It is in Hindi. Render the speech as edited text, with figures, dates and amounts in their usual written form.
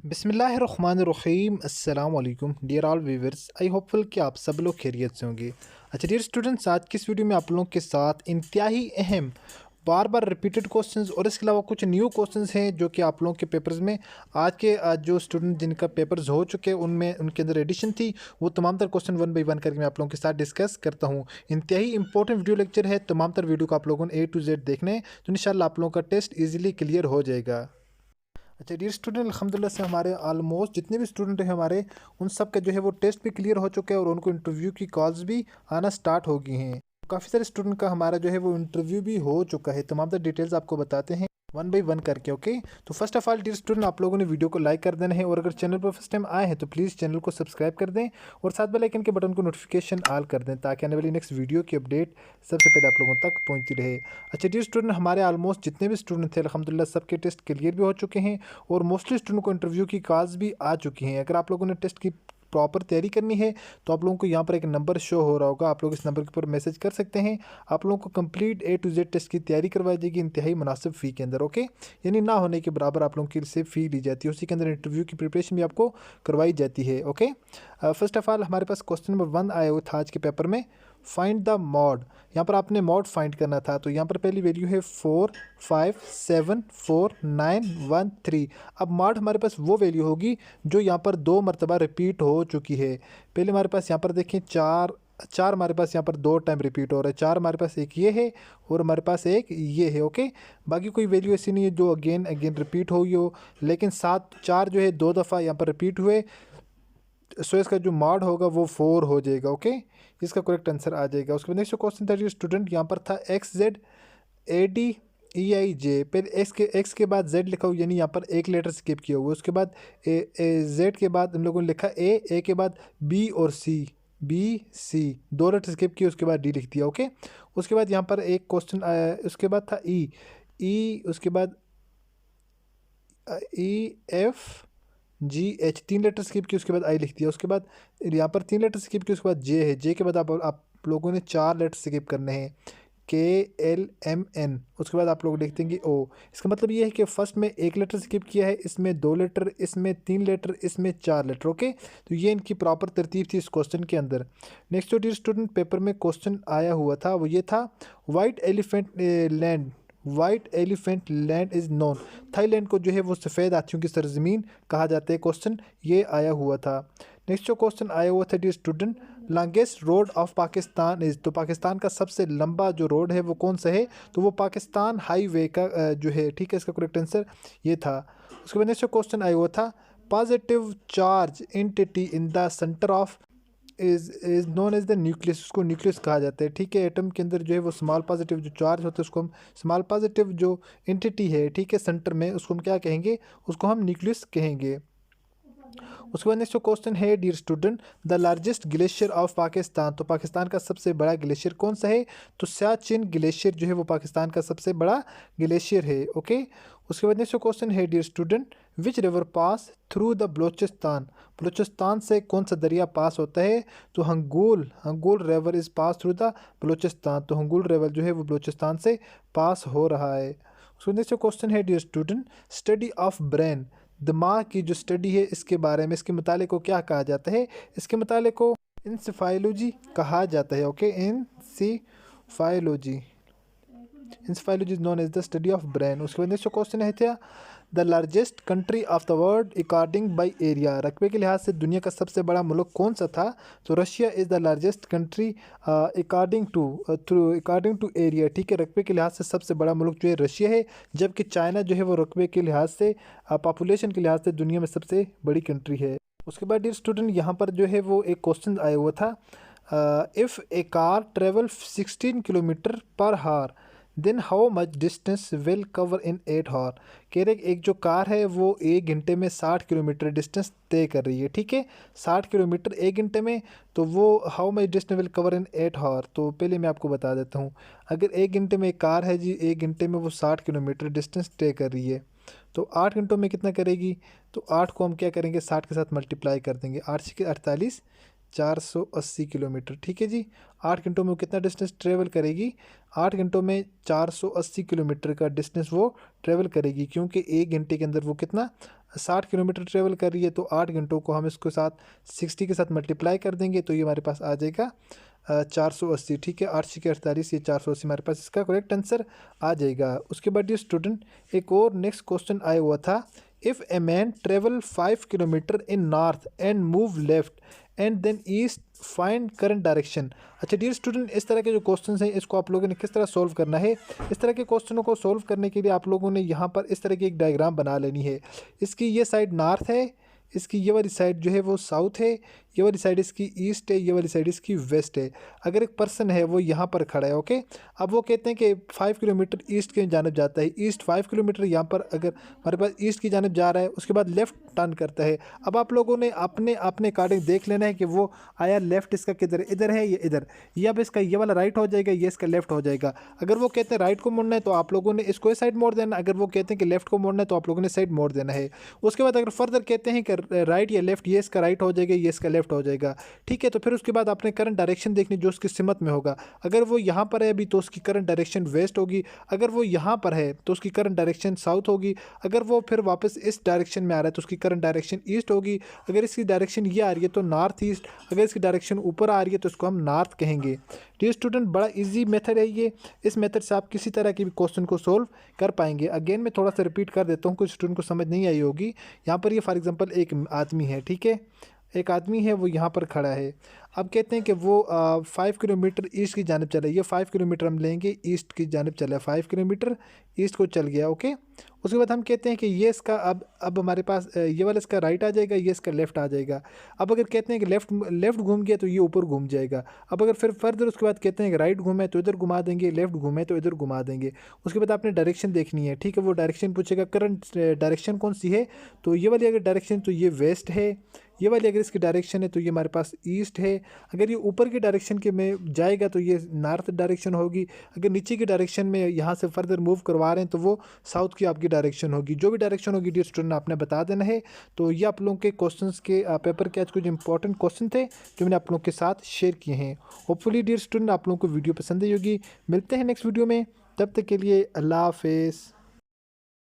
बिस्मिल्लाहिर्रहमानिर्रहीम अस्सलाम वालेकुम डियर ऑल व्यूवर्स। आई होपफुल कि आप सब लोग खैरियत से होंगे। अच्छा डियर स्टूडेंट्स, आज की इस वीडियो में आप लोगों के साथ इंतहाई अहम बार बार रिपीटेड क्वेश्चंस और इसके अलावा कुछ न्यू क्वेश्चंस हैं जो कि आप लोगों के पेपर्स में आज जो स्टूडेंट जिनका पेपर्स हो चुके हैं उनमें उनके अंदर एडिशन थी, वो तमाम तर क्वेश्चन वन बाई वन करके मैं आप लोगों के साथ डिस्कस करता हूँ। इंतहाई इंपॉर्टेंट वीडियो लेक्चर है, तमाम तर वीडियो को आप लोगों ने A to Z देखने हैं तो इंशाल्लाह आप लोगों का टेस्ट ईजिली क्लियर हो जाएगा। अच्छा डियर स्टूडेंट, अल्हम्दुलिल्लाह से हमारे ऑलमोस्ट जितने भी स्टूडेंट हैं हमारे, उन सब का जो है वो टेस्ट भी क्लियर हो चुका है और उनको इंटरव्यू की कॉल्स भी आना स्टार्ट हो गई हैं। काफ़ी सारे स्टूडेंट का हमारा जो है वो इंटरव्यू भी हो चुका है। तमाम तर डिटेल्स आपको बताते हैं वन बाई वन करके। ओके, तो first of all dear student, आप लोगों ने वीडियो को लाइक कर देना है और अगर चैनल पर फर्स्ट टाइम आए हैं तो प्लीज़ चैनल को सब्सक्राइब कर दें और साथ बेल आइकन के बटन को नोटिफिकेशन ऑल कर दें ताकि आने वाली नेक्स्ट वीडियो की अपडेट सबसे पहले आप लोगों तक पहुंचती रहे। अच्छा डियर स्टूडेंट, हमारे ऑलमोस्ट जितने भी स्टूडेंट थे अल्हम्दुलिल्लाह सबके टेस्ट क्लियर भी हो चुके हैं और मोस्टली स्टूडेंट को इंटरव्यू की कॉल्स भी आ चुकी हैं। अगर आप लोगों ने टेस्ट की प्रॉपर तैयारी करनी है तो आप लोगों को यहाँ पर एक नंबर शो हो रहा होगा, आप लोग इस नंबर के ऊपर मैसेज कर सकते हैं। आप लोगों को complete A to Z test की तैयारी करवाई जाएगी इंतहाई मुनासिब फ़ी के अंदर। ओके, यानी ना होने के बराबर आप लोगों की से फ़ी ली जाती है, उसी के अंदर इंटरव्यू की प्रिपरेशन भी आपको करवाई जाती है। ओके, फर्स्ट ऑफ ऑल हमारे पास क्वेश्चन नंबर 1 आया हुआ था आज के पेपर में, फाइंड द मॉड। यहाँ पर आपने मॉड फाइंड करना था, तो यहाँ पर पहली वैल्यू है 4 5 7 4 9 1 3। अब मॉड हमारे पास वो वैल्यू होगी जो यहाँ पर 2 मरतबा रिपीट हो चुकी है। पहले हमारे पास यहाँ पर देखें चार हमारे पास यहाँ पर 2 टाइम रिपीट हो रहा है। 4 हमारे पास एक ये है और हमारे पास एक ये है। ओके, बाकी कोई वैल्यू ऐसी नहीं है जो अगेन रिपीट हुई हो, लेकिन 4 जो है 2 दफ़ा यहाँ पर रिपीट हुए, सो इसका जो मॉड होगा वो 4 हो जाएगा। ओके, इसका करेक्ट आंसर आ जाएगा। उसके बाद नेक्स्ट क्वेश्चन था स्टूडेंट, यहाँ पर था XZADEIJ। पहले एक्स के बाद जेड लिखा हुआ, यानी यहाँ पर एक लेटर स्किप किया हुआ। उसके बाद जेड के बाद हम लोगों ने लिखा ए के बाद बी और सी 2 लेटर स्किप किए, उसके बाद डी लिख दिया। ओके, उसके बाद यहाँ पर एक क्वेश्चन आया, उसके बाद था उसके बाद EFGH 3 लेटर स्किप किए, उसके बाद आई लिख दिया। उसके बाद यहाँ पर 3 लेटर स्किप किए, उसके बाद जे है। जे के बाद आप लोगों ने 4 लेटर स्किप करने हैं, KLMN। उसके बाद आप लोग लिख देंगे O। इसका मतलब ये है कि फर्स्ट में 1 लेटर स्किप किया है, इसमें 2 लेटर, इसमें 3 लेटर, इसमें 4 लेटर। ओके, तो ये इनकी प्रॉपर तरतीब थी इस क्वेश्चन के अंदर। नेक्स्ट जो डियर स्टूडेंट पेपर में क्वेश्चन आया हुआ था वो ये था, white elephant land is known. Thailand को जो है वो सफ़ेद हाथियों की सरजमीन कहा जाता है। क्वेश्चन ये आया हुआ था। नेक्स्ट जो क्वेश्चन आया हुआ था dear student, longest road of Pakistan is. तो पाकिस्तान का सबसे लंबा जो रोड है वो कौन सा है, तो वो पाकिस्तान हाईवे का जो है, ठीक है, इसका करेक्ट आंसर ये था। उसके बाद नेक्स्ट जो क्वेश्चन आया हुआ था, positive charge entity in the centre of is known as the nucleus. उसको न्यूक्लियस कहा जाता है। ठीक है, एटम के अंदर जो है वो स्मॉल पॉजिटिव जो चार्ज होता है उसको हम स्मॉल पॉजिटिव जो एंटिटी है, ठीक है, सेंटर में, उसको हम क्या कहेंगे, उसको हम न्यूक्लियस कहेंगे। उसके बाद नेक्स्ट क्वेश्चन है dear student, the largest glacier of Pakistan. तो पाकिस्तान का सबसे बड़ा ग्लेशियर कौन सा है, तो सियाचिन ग्लेशियर जो है वो पाकिस्तान का सबसे बड़ा ग्लेशियर है। ओके, उसके बाद नेक्स्ट क्वेश्चन है dear student, which river pass through the Balochistan. Balochistan से कौन सा दरिया पास होता है, तो Hingol river is pass through the Balochistan. तो हंगूल रिवर जो है वो बलोचिस्तान से पास हो रहा है। उसके नेक्स्ट क्वेश्चन है dear student, study of brain. दिमाग की जो स्टडी है इसके बारे में, इसके मुताले को क्या कहा जाता है, इसके मुताले को इंसेफालोजी कहा जाता है। Okay, encephalology is known as the study of brain. उसके बाद नेक्स्ट क्वेश्चन है था, the largest country of the world according by area. रकबे के लिहाज से दुनिया का सबसे बड़ा मुल्क कौन सा था, तो Russia is the largest country according to area. ठीक है, रकबे के लिहाज से सबसे बड़ा मुल्क जो है रशिया है, जबकि चाइना जो है वो रकबे के लिहाज से, पॉपुलेशन के लिहाज से दुनिया में सबसे बड़ी कंट्री है। उसके बाद डियर स्टूडेंट यहाँ पर जो है वो एक क्वेश्चन आया हुआ था, if a car travel 16 kilometre per hour then how much distance will cover in 8 hour. कह रहे एक जो कार है वो 1 घंटे में 60 किलोमीटर डिस्टेंस तय कर रही है। ठीक है, 60 किलोमीटर 1 घंटे में, तो वो how much distance will cover in 8 हावर। तो पहले मैं आपको बता देता हूँ, अगर 1 घंटे में एक कार है जी, 1 घंटे में वो 60 किलोमीटर डिस्टेंस तय कर रही है, तो 8 घंटों में कितना करेगी, तो 8 को हम क्या करेंगे, 60 के साथ मल्टीप्लाई कर देंगे, 8 से 48 480 किलोमीटर। ठीक है जी, 8 घंटों में वो कितना डिस्टेंस ट्रेवल करेगी, 8 घंटों में 480 किलोमीटर का डिस्टेंस वो ट्रेवल करेगी, क्योंकि 1 घंटे के अंदर वो कितना 60 किलोमीटर ट्रेवल कर रही है, तो 8 घंटों को हम इसके साथ 60 के साथ मल्टीप्लाई कर देंगे तो ये हमारे पास आ जाएगा 480। ठीक है, 8 के 48, ये 480 हमारे पास इसका करेक्ट आंसर आ जाएगा। उसके बाद ये स्टूडेंट एक और नेक्स्ट क्वेश्चन आया हुआ था, if a man travel 5 kilometre in north and move left and then east find current direction. अच्छा डियर स्टूडेंट, इस तरह के जो क्वेश्चंस हैं इसको आप लोगों ने किस तरह सॉल्व करना है। इस तरह के क्वेश्चनों को सॉल्व करने के लिए आप लोगों ने यहाँ पर इस तरह की एक डायग्राम बना लेनी है। इसकी ये साइड नॉर्थ है, इसकी ये वाली साइड जो है वो साउथ है, ये वाली साइड इसकी ईस्ट है, ये वाली साइड इसकी वेस्ट है। अगर एक पर्सन है वो यहाँ पर खड़ा है, ओके, अब वो कहते हैं कि 5 किलोमीटर ईस्ट की जानब जाता है, ईस्ट 5 किलोमीटर यहाँ पर अगर हमारे पास ईस्ट की जानब जा रहा है, उसके बाद लेफ्ट टर्न करता है। अब आप लोगों ने अपने अपने अकॉर्डिंग देख लेना है कि वो आया लेफ्ट इसका किधर, इधर है या इधर, ये अब इसका ये वाला राइट हो जाएगा, ये इसका लेफ्ट हो जाएगा। अगर वो कहते हैं राइट को मोड़ना है तो आप लोगों ने इसको इस साइड मोड़ देना, अगर वो कहते हैं कि लेफ्ट को मोड़ना है तो आप लोगों ने साइड मोड़ देना है। उसके बाद अगर फर्दर कहते हैं कि राइट या लेफ्ट, ये इसका राइट हो जाएगा, ये इसका लेफ्ट हो जाएगा। ठीक है, तो फिर उसके बाद आपने करंट डायरेक्शन देखनी जो उसकी सिमत में होगा। अगर वो यहाँ पर है अभी तो उसकी करंट डायरेक्शन वेस्ट होगी, अगर वो यहाँ पर है तो उसकी करंट डायरेक्शन साउथ होगी, अगर वो फिर वापस इस डायरेक्शन में आ रहा है तो उसकी करंट डायरेक्शन ईस्ट होगी, अगर इसकी डायरेक्शन ये आ रही है तो नॉर्थ ईस्ट, अगर इसकी डायरेक्शन ऊपर आ रही है तो इसको हम नॉर्थ कहेंगे। डियर स्टूडेंट, बड़ा इजी मेथड है ये, इस मेथड से आप किसी तरह के भी क्वेश्चन को सोल्व कर पाएंगे। अगेन मैं थोड़ा सा रिपीट कर देता हूँ, कुछ स्टूडेंट को समझ नहीं आई होगी। यहाँ पर ये फॉर एग्जांपल एक आदमी है, ठीक है, एक आदमी है वो यहाँ पर खड़ा है। अब कहते हैं कि वो 5 किलोमीटर ईस्ट की जानब चला, ये 5 किलोमीटर हम लेंगे ईस्ट की जानब चला, 5 किलोमीटर ईस्ट को चल गया, ओके। उसके बाद हम कहते हैं कि ये इसका अब हमारे पास ये वाला इसका राइट आ जाएगा, ये इसका लेफ्ट आ जाएगा। अब अगर कहते हैं कि लेफ्ट घूम गया तो ये ऊपर घूम जाएगा। अब अगर फिर फर्दर उसके बाद कहते हैं कि राइट घूमे तो इधर घुमा देंगे, लेफ्ट घूमे तो इधर घुमा देंगे। उसके बाद आपने डायरेक्शन देखनी है, ठीक है, वो डायरेक्शन पूछेगा करंट डायरेक्शन कौन सी है, तो ये वाली अगर डायरेक्शन तो ये वेस्ट है, ये वाली अगर इसकी डायरेक्शन है तो ये हमारे पास ईस्ट है, अगर ये ऊपर की डायरेक्शन के में जाएगा तो ये नॉर्थ डायरेक्शन होगी, अगर नीचे की डायरेक्शन में यहाँ से फर्दर मूव करवा रहे हैं तो वो साउथ की आपकी डायरेक्शन होगी। जो भी डायरेक्शन होगी डियर स्टूडेंट आपने बता देना है। तो ये आप लोगों के क्वेश्चंस के पेपर के आज कुछ इंपॉर्टेंट क्वेश्चन थे जो मैंने आप लोगों के साथ शेयर किए हैं। होपफुली डियर स्टूडेंट आप लोगों को वीडियो पसंद आई होगी। मिलते हैं नेक्स्ट वीडियो में, तब तक के लिए अल्लाह हाफिज़।